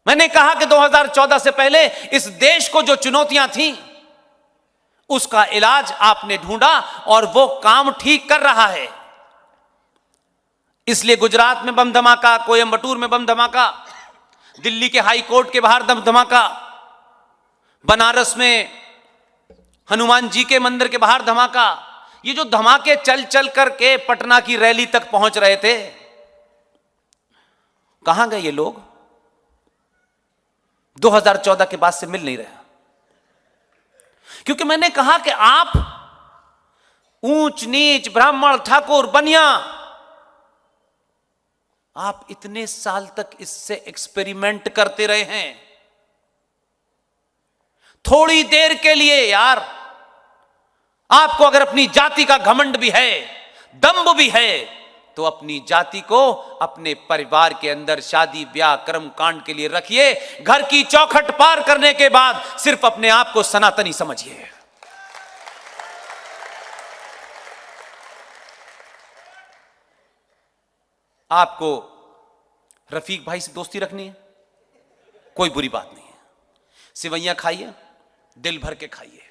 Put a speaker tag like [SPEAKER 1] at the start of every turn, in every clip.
[SPEAKER 1] मैंने कहा कि 2014 से पहले इस देश को जो चुनौतियां थीं उसका इलाज आपने ढूंढा और वो काम ठीक कर रहा है। इसलिए गुजरात में बम धमाका, कोयंबटूर में बम धमाका, दिल्ली के हाई कोर्ट के बाहर बम धमाका, बनारस में हनुमान जी के मंदिर के बाहर धमाका, ये जो धमाके चल चल करके पटना की रैली तक पहुंच रहे थे, कहां गए ये लोग? 2014 के बाद से मिल नहीं रहे। क्योंकि मैंने कहा कि आप ऊंच नीच, ब्राह्मण, ठाकुर, बनिया, आप इतने साल तक इससे एक्सपेरिमेंट करते रहे हैं। थोड़ी देर के लिए यार, आपको अगर अपनी जाति का घमंड भी है, दंभ भी है, तो अपनी जाति को अपने परिवार के अंदर शादी ब्याह कर्म कांड के लिए रखिए। घर की चौखट पार करने के बाद सिर्फ अपने आप को सनातनी समझिए। आपको रफीक भाई से दोस्ती रखनी है, कोई बुरी बात नहीं है। सिवैयां खाइए, दिल भर के खाइए,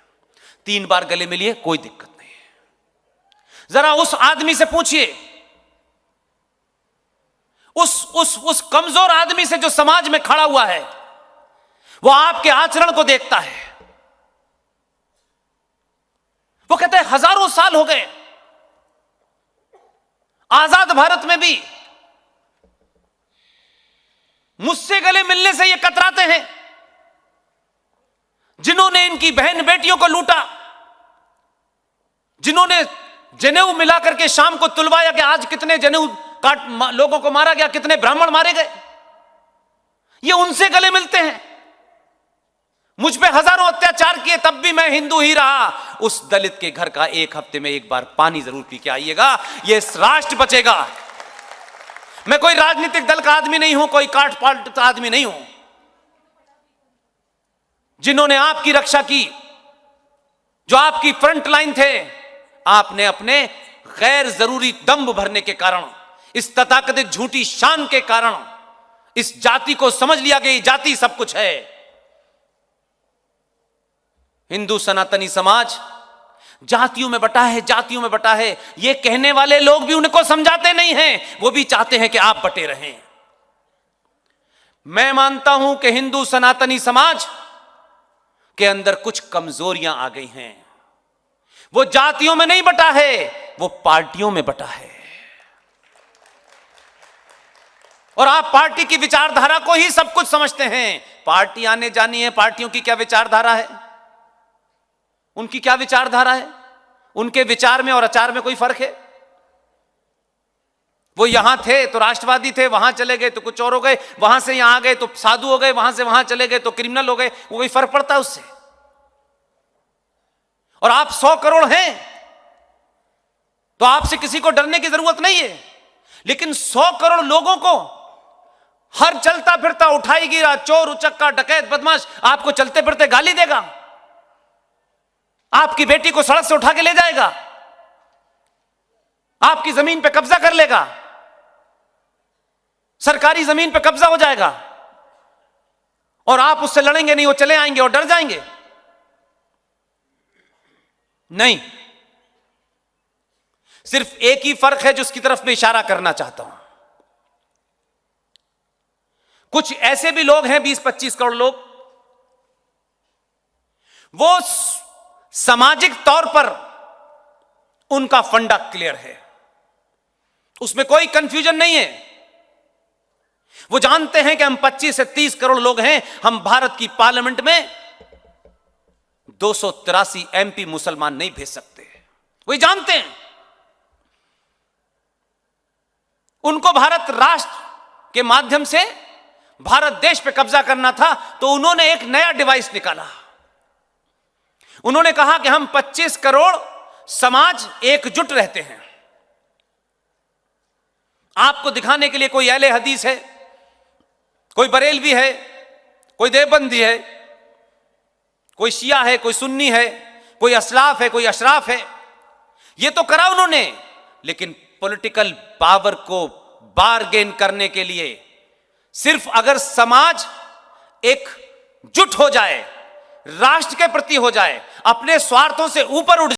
[SPEAKER 1] 3 बार गले मिलिए, कोई दिक्कत नहीं है। जरा उस आदमी से पूछिए, उस कमजोर आदमी से जो समाज में खड़ा हुआ है, वो आपके आचरण को देखता है। वो कहता है हजारों साल हो गए, आजाद भारत में भी मुझसे गले मिलने से ये कतराते हैं। जिन्होंने इनकी बहन बेटियों को लूटा, जिन्होंने जनेऊ मिलाकर के शाम को तुलवाया कि आज कितने जनेऊ लोगों को मारा गया, कितने ब्राह्मण मारे गए, ये उनसे गले मिलते हैं। मुझ पे हजारों अत्याचार किए, तब भी मैं हिंदू ही रहा। उस दलित के घर का 1 हफ्ते में 1 बार पानी जरूर पी के आइएगा, ये राष्ट्र बचेगा। मैं कोई राजनीतिक दल का आदमी नहीं हूं, कोई काट पाट आदमी नहीं हूं। जिन्होंने आपकी रक्षा की, जो आपकी फ्रंट लाइन थे, आपने अपने गैर जरूरी दंभ भरने के कारण, इस तथाकथित झूठी शान के कारण इस जाति को समझ लिया कि ये जाति सब कुछ है। हिंदू सनातनी समाज जातियों में बटा है, जातियों में बटा है। ये कहने वाले लोग भी उनको समझाते नहीं हैं, वो भी चाहते हैं कि आप बटे रहें। मैं मानता हूं कि हिंदू सनातनी समाज के अंदर कुछ कमजोरियां आ गई हैं। वो जातियों में नहीं बटा है, वो पार्टियों में बटा है। और आप पार्टी की विचारधारा को ही सब कुछ समझते हैं। पार्टी आने जानी है, पार्टियों की क्या विचारधारा है, उनकी क्या विचारधारा है, उनके विचार में और आचार में कोई फर्क है? वो यहां थे तो राष्ट्रवादी थे, वहां चले गए तो कुछ और हो गए, वहां से यहां आ गए तो साधु हो गए, वहां से वहां चले गए तो क्रिमिनल हो गए। वो कोई फर्क पड़ता है उससे? और आप 100 करोड़ हैं तो आपसे किसी को डरने की जरूरत नहीं है। लेकिन 100 करोड़ लोगों को हर चलता फिरता, उठाई गिरा, चोर उचक्का, डकैत, बदमाश आपको चलते फिरते गाली देगा, आपकी बेटी को सड़क से उठा के ले जाएगा, आपकी जमीन पे कब्जा कर लेगा, सरकारी जमीन पे कब्जा हो जाएगा, और आप उससे लड़ेंगे नहीं, वो चले आएंगे और डर जाएंगे? नहीं। सिर्फ एक ही फर्क है जिसकी तरफ मैं इशारा करना चाहता हूं। कुछ ऐसे भी लोग हैं, 20-25 करोड़ लोग, वो सामाजिक तौर पर उनका फंडा क्लियर है, उसमें कोई कंफ्यूजन नहीं है। वो जानते हैं कि हम 25 से 30 करोड़ लोग हैं, हम भारत की पार्लियामेंट में 283 MP मुसलमान नहीं भेज सकते। वो जानते हैं। उनको भारत राष्ट्र के माध्यम से भारत देश पे कब्जा करना था, तो उन्होंने एक नया डिवाइस निकाला। उन्होंने कहा कि हम 25 करोड़ समाज एकजुट रहते हैं। आपको दिखाने के लिए कोई अहले हदीस है, कोई बरेलवी है, कोई देवबंदी है, कोई शिया है, कोई सुन्नी है, कोई असलाफ है, कोई अशराफ है। ये तो करा उन्होंने, लेकिन पॉलिटिकल पावर को बारगेन करने के लिए सिर्फ अगर समाज एकजुट हो जाए, राष्ट्र के प्रति हो जाए, अपने स्वार्थों से ऊपर उठ